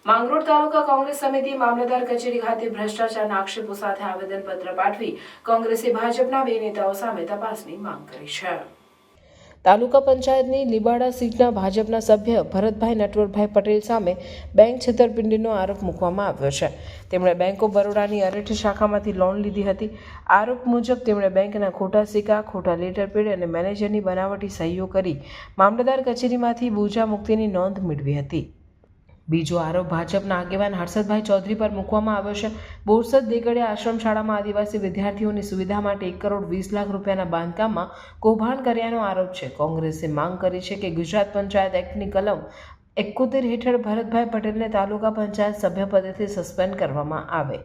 માંગરોળ તાલુકા કોંગ્રેસ સમિતિ મામલતદાર કચેરી ખાતે ભ્રષ્ટાચારના આક્ષેપો સાથે આવેદનપત્ર પાઠવી કોંગ્રેસે ભાજપના બે નેતાઓ સામે તપાસની માંગ કરી છે। તાલુકા પંચાયતની લીબાડા સીટના ભાજપના સભ્ય ભરતભાઈ નટવરભાઈ પટેલ સામે બેંક છેતરપિંડીનો આરોપ મૂકવામાં આવ્યો છે। તેમણે બેંક ઓફ બરોડાની અરેઠી શાખામાંથી લોન લીધી હતી। આરોપ મુજબ તેમણે બેંકના ખોટા સિક્કા, ખોટા લેટરપેડ અને મેનેજરની બનાવટી સહીઓ કરી મામલતદાર કચેરીમાંથી બોજા મુક્તિની નોંધ મેળવી હતી। બીજો આરોપ ભાજપના આગેવાન હર્ષદભાઈ ચૌધરી પર મૂકવામાં આવ્યો છે। બોરસદ દેગડિયા આશ્રમ શાળામાં આદિવાસી વિદ્યાર્થીઓની સુવિધા માટે 1 કરોડ 20 લાખ રૂપિયાના બાંધકામમાં કૌભાંડ કર્યાનો આરોપ છે। કોંગ્રેસે માંગ કરી છે કે ગુજરાત પંચાયત એક્ટની કલમ 71 હેઠળ ભરતભાઈ પટેલને તાલુકા પંચાયત સભ્યપદેથી સસ્પેન્ડ કરવામાં આવે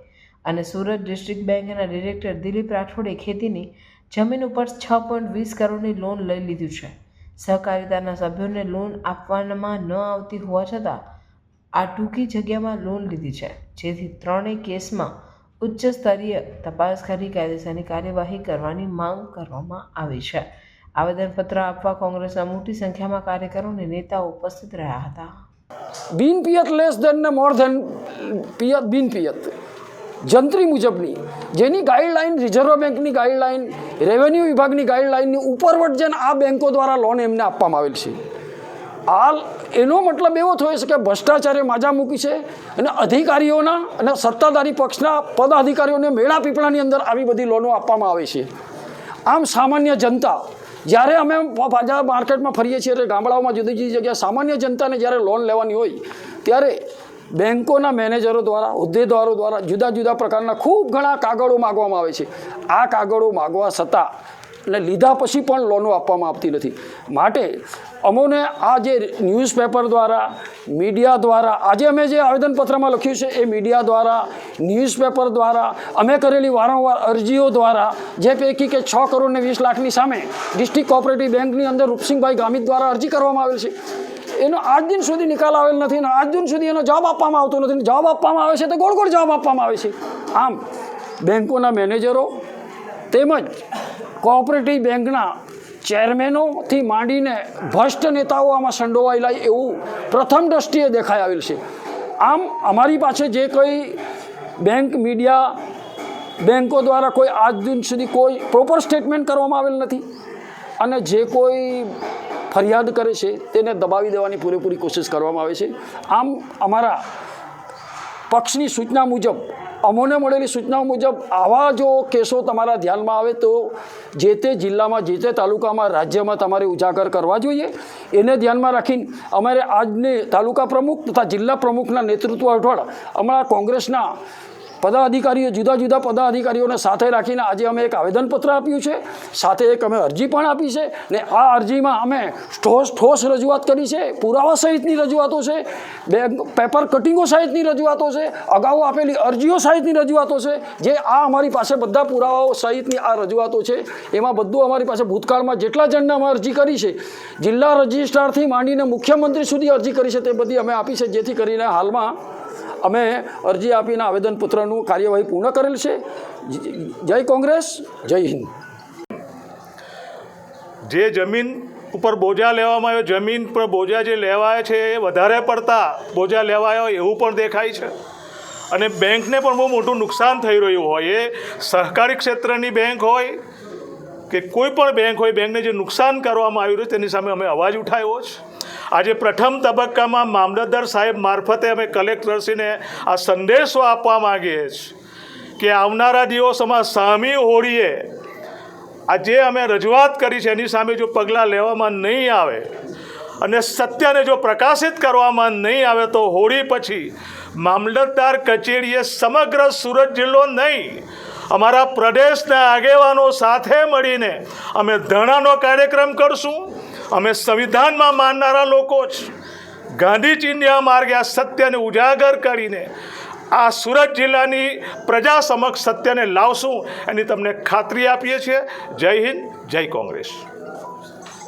અને સુરત ડિસ્ટ્રિક્ટ બેંકના ડિરેક્ટર દિલીપ રાઠોડે ખેતીની જમીન ઉપર 6.20 કરોડની લોન લઈ લીધું છે। સહકારિતાના સભ્યોને લોન આપવામાં ન આવતી હોવા છતાં આ ટૂંકી જગ્યામાં લોન લીધી છે, જેથી ત્રણેય કેસમાં ઉચ્ચ સ્તરીય તપાસ કરી કાયદેસરની કાર્યવાહી કરવાની માંગ કરવામાં આવી છે। આવેદનપત્ર આપવા કોંગ્રેસના મોટી સંખ્યામાં કાર્યકરો અને નેતાઓ ઉપસ્થિત રહ્યા હતા। બિન પિયત લેસ દેન ને મોર દેન પિયત બિન પિયત જંત્રી મુજબની જેની ગાઈડલાઇન રિઝર્વ બેંકની ગાઈડલાઇન, રેવન્યુ વિભાગની ગાઈડલાઇનની ઉપરવટ જેને આ બેંકો દ્વારા લોન એમને આપવામાં આવેલ છે। હાલ એનો મતલબ એવો થયો છે કે ભ્રષ્ટાચારે માજા મૂકી છે અને અધિકારીઓના અને સત્તાધારી પક્ષના પદાધિકારીઓને મેળા પીપળાની અંદર આવી બધી લોનો આપવામાં આવે છે। આમ સામાન્ય જનતા જ્યારે અમે માર્કેટમાં ફરીએ છીએ એટલે ગામડાઓમાં જુદી જુદી જગ્યાએ સામાન્ય જનતાને જ્યારે લોન લેવાની હોય ત્યારે બેંકોના મેનેજરો દ્વારા, હોદ્દેદારો દ્વારા જુદા જુદા પ્રકારના ખૂબ ઘણા કાગળો માગવામાં આવે છે। આ કાગળો માગવા છતાં અને લીધા પછી પણ લોનો આપવામાં આવતી નથી। માટે અમોને આ જે ન્યૂઝપેપર દ્વારા, મીડિયા દ્વારા, આજે અમે જે આવેદનપત્રમાં લખ્યું છે એ મીડિયા દ્વારા, ન્યૂઝપેપર દ્વારા, અમે કરેલી વારંવાર અરજીઓ દ્વારા, જે પૈકી કે 6 કરોડ ને 20 લાખની સામે ડિસ્ટ્રિક્ટ કોઓપરેટિવ બેંકની અંદર રૂપસિંહભાઈ ગામિત દ્વારા અરજી કરવામાં આવેલ છે। એનો આજ દિન સુધી નિકાલ આવેલ નથી અને આજ દિન સુધી એનો જવાબ આપવામાં આવતો નથી। જવાબ આપવામાં આવે છે તો ગોળ ગોળ જવાબ આપવામાં આવે છે। આમ બેંકોના મેનેજરો તેમજ કોઓપરેટિવ બેંકના ચેરમેનોથી માંડીને ભ્રષ્ટ નેતાઓ આમાં સંડોવાયેલા એવું પ્રથમ દ્રષ્ટિએ દેખાઈ આવેલ છે। આમ અમારી પાસે જે કોઈ બેંક, મીડિયા, બેંકો દ્વારા કોઈ આજ દિન સુધી કોઈ પ્રોપર સ્ટેટમેન્ટ કરવામાં આવેલ નથી અને જે કોઈ ફરિયાદ કરે છે તેને દબાવી દેવાની પૂરેપૂરી કોશિશ કરવામાં આવે છે। આમ અમારા પક્ષની સૂચના મુજબ, અમોને મળેલી સૂચનાઓ મુજબ આવા જો કેસો તમારા ધ્યાનમાં આવે તો જે તે જિલ્લામાં, જે તે તાલુકામાં, રાજ્યમાં તમારે ઉજાગર કરવા જોઈએ। એને ધ્યાનમાં રાખીને અમારે આજની તાલુકા પ્રમુખ તથા જિલ્લા પ્રમુખના નેતૃત્વ હેઠળ અમારા કોંગ્રેસના પદાધિકારીઓ, જુદા જુદા પદાધિકારીઓને સાથે રાખીને આજે અમે એક આવેદનપત્ર આપ્યું છે, સાથે એક અમે અરજી પણ આપી છે ને આ અરજીમાં અમે ઠોસ રજૂઆત કરી છે। પુરાવા સહિતની રજૂઆતો છે, પેપર કટિંગો સહિતની રજૂઆતો છે, અગાઉ આપેલી અરજીઓ સહિતની રજૂઆતો છે। જે આ અમારી પાસે બધા પુરાવાઓ સહિતની આ રજૂઆતો છે, એમાં બધું અમારી પાસે ભૂતકાળમાં જેટલા જણને અમે અરજી કરી છે, જિલ્લા રજિસ્ટ્રારથી માંડીને મુખ્યમંત્રી સુધી અરજી કરી છે, તે બધી અમે આપી છે, જેથી કરીને હાલમાં અમે અરજી આપીને આવેદનપત્રનું કાર્યવાહી પૂર્ણ કરેલ છે। જય કોંગ્રેસ, જય હિન્દ। જે જમીન ઉપર બોજા લેવામાં આવ્યો, જમીન પર બોજા જે લેવાય છે એ વધારે પડતા બોજા લેવાયો એવું પણ દેખાય છે અને બેંકને પણ બહુ મોટું નુકસાન થઈ રહ્યું હોય, એ સહકારી ક્ષેત્રની બેંક હોય કે કોઈ પણ બેંક હોય, બેંકને જે નુકસાન કરવામાં આવ્યું છે તેની સામે અમે અવાજ ઉઠાવ્યો છે। આજે પ્રથમ તબક્કામાં મામલતદાર સાહેબ મારફતે અમે કલેક્ટરશ્રીને આ સંદેશો આપવા માગીએ છીએ કે આવનારા દિવસોમાં સામી હોળીએ આ જે અમે રજૂઆત કરી છે એની સામે જો પગલાં લેવામાં નહીં આવે અને સત્યને જો પ્રકાશિત કરવામાં નહીં આવે તો હોળી પછી મામલતદાર કચેરીએ સમગ્ર સુરત જિલ્લો નહીં, અમારા પ્રદેશના આગેવાનો સાથે મળીને અમે ધરણાનો કાર્યક્રમ કરશું। અમે સંવિધાનમાં માનનારા લોકો જ ગાંધી ચિંધ્યા માર્ગે આ સત્યને ઉજાગર કરીને આ સુરત જિલ્લાની પ્રજા સમક્ષ સત્યને લાવશું એની તમને ખાતરી આપીએ છીએ। જય હિન્દ, જય કોંગ્રેસ।